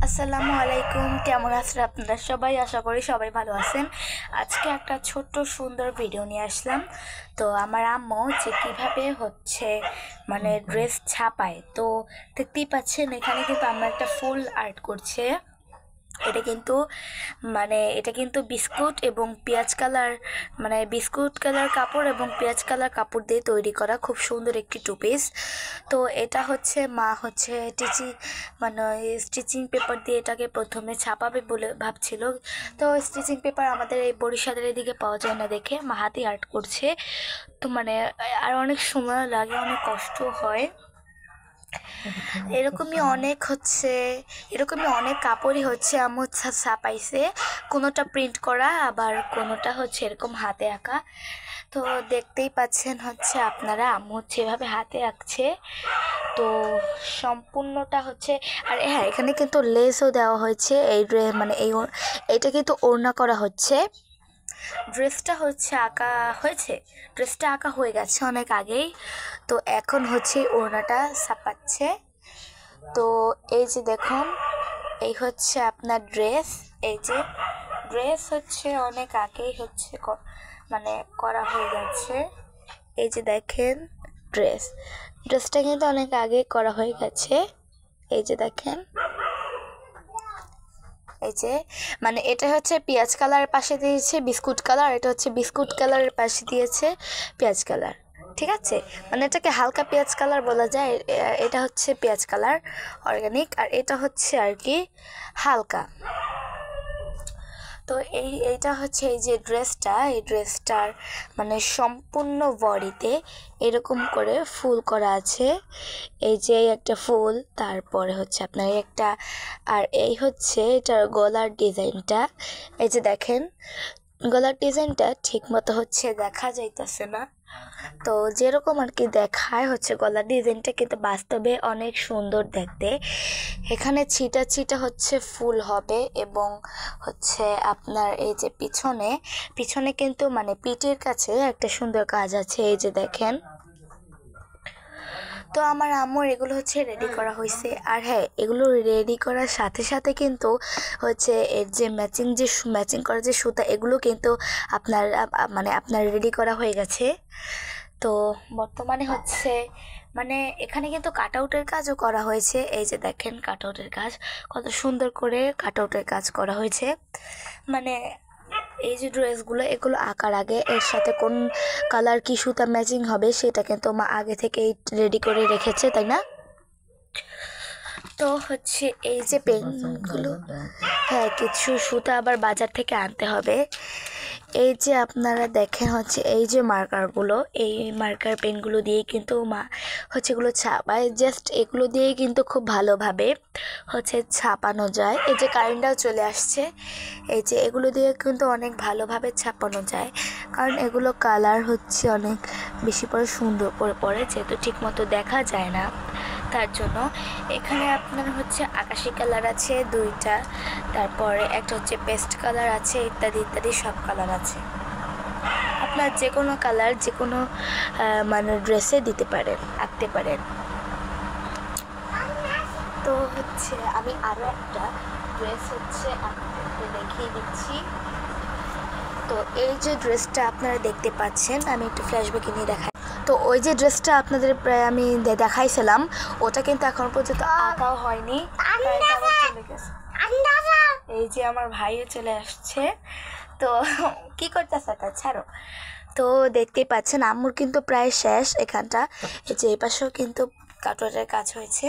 আসসালামু আলাইকুম, কেমন আছেন আপনারা সবাই? আশা করি সবাই ভালো আছেন। আজকে একটা ছোট্ট সুন্দর ভিডিও নিয়ে আসলাম। তো আমার আম্মু যে কীভাবে ড্রেস ছাপায়, তো দেখতেই পাচ্ছেন এখানে কিন্তু আমরা একটা ফুল আর্ট করছে। এটা কিন্তু বিস্কুট এবং পেঁয়াজ কালার বিস্কুট কালার কাপড় এবং পেঁয়াজ কালার কাপড় দিয়ে তৈরি করা খুব সুন্দর একটি টু পিস। তো এটা মা স্টিচিং পেপার দিয়ে এটাকে প্রথমে ছাপাবে বলে ভাবছিল। তো স্টিচিং পেপার আমাদের এই বরিশালের এদিকে পাওয়া যায় না দেখে মা হাতে আর্ট করছে। তো আর অনেক সময় লাগে, অনেক কষ্ট হয়। এরকমই অনেক কাপড়ই আম্মু ছাপাইছে, কোনোটা প্রিন্ট করা আবার কোনোটা এরকম হাতে আঁকা। তো দেখতেই পাচ্ছেন আপনারা আম্মু এভাবে হাতে আঁকছে। তো সম্পূর্ণটা আর হ্যাঁ, এখানে কিন্তু লেসও দেওয়া হয়েছে। এইটা কিন্তু ওড়না করা হচ্ছে। ড্রেসটা আঁকা হয়ে গেছে অনেক আগেই। তো এখন ওড়নাটা ছাপাচ্ছে। তো এই যে দেখুন, এই আপনার ড্রেস। এই যে ড্রেস অনেক আগেই করা হয়ে গেছে। এই যে দেখেন ড্রেসটা কিন্তু অনেক আগে করা হয়ে গেছে। এই যে দেখেন, এই যে এটা পেঁয়াজ কালারের পাশে দিয়েছে বিস্কুট কালার, এটা বিস্কুট কালারের পাশে দিয়েছে পেঁয়াজ কালার। ঠিক আছে, এটাকে হালকা পেঁয়াজ কালার বলা যায়। এটা পেঁয়াজ কালার অর্গানিক, আর এটা আর কি হালকা। তো এইটা এই যে এই ড্রেসটার সম্পূর্ণ বডিতে এরকম করে ফুল করা আছে। এই যে একটা ফুল, তারপরে আপনার একটা, আর এই এটার গলার ডিজাইনটা। এই যে দেখেন, গলার ডিজাইনটা ঠিক মতো দেখা যাইতেছে না। তো যেরকম আর কি দেখায় গলার ডিজাইনটা, কিন্তু বাস্তবে অনেক সুন্দর দেখতে। এখানে ছিটা ছিটা ফুল হবে, এবং আপনার এই যে পিছনে কিন্তু পিঠের কাছে একটা সুন্দর কাজ আছে। এই যে দেখেন। তো আমার আম্মুর এগুলো রেডি করা হয়েছে। আর হ্যাঁ, এগুলো রেডি করার সাথে সাথে কিন্তু এর যে ম্যাচিং করা যে সুতা, এগুলো কিন্তু আপনার রেডি করা হয়ে গেছে। তো বর্তমানে এখানে কিন্তু কাট আউটের কাজও করা হয়েছে। এই যে দেখেন, কাট আউটের কাজ কত সুন্দর করে কাট আউটের কাজ করা হয়েছে। এই যে ড্রেসগুলো, এগুলো আঁকার আগে এর সাথে কোন কালার কি সুতা ম্যাচিং হবে সেটা কিন্তু মা আগে থেকেই রেডি করে রেখেছে, তাই না? তো এই যে পেনগুলো, হ্যাঁ, কিছু সুতা আবার বাজার থেকে আনতে হবে। এই যে আপনারা দেখেন এই যে মার্কারগুলো, এই মার্কার পেনগুলো দিয়ে কিন্তু মা এগুলো ছাপায়। জাস্ট এগুলো দিয়েই কিন্তু খুব ভালোভাবে ছাপানো যায়। এই যে কারেন্টটাও চলে আসছে। এই যে এগুলো দিয়ে কিন্তু অনেক ভালোভাবে ছাপানো যায়, কারণ এগুলো কালার অনেক বেশি পরে সুন্দর করে পড়ে, যেহেতু ঠিক মতো দেখা যায় না, তার জন্য। এখানে আপনার আকাশি কালার আছে দুইটা, তারপরে একটা পেস্ট কালার আছে, ইত্যাদি ইত্যাদি সব কালার আছে। আপনার যে কোনো কালার যে কোনো ড্রেসে দিতে পারেন, আঁকতে পারেন। তো আমি আরও একটা ড্রেস আপনাদের দেখিয়ে দিচ্ছি। তো এই যে ড্রেসটা আপনারা দেখতে পাচ্ছেন, আমি একটু ফ্ল্যাশব্যাকে নিয়ে দেখাই। তো ওই যে ড্রেসটা আপনাদের প্রায় আমি দেখাইছিলাম, ওটা কিন্তু এখন পর্যন্ত আঁকাও হয়নি, চলে গেছে। এই যে আমার ভাইও চলে আসছে। তো কি করতেছে, তা ছাড়ো। তো দেখতেই পাচ্ছেন আম্মুর কিন্তু প্রায় শেষ এখানটা। এই যে এই পাশেও কিন্তু কাটওয়ার্কের কাজ হয়েছে।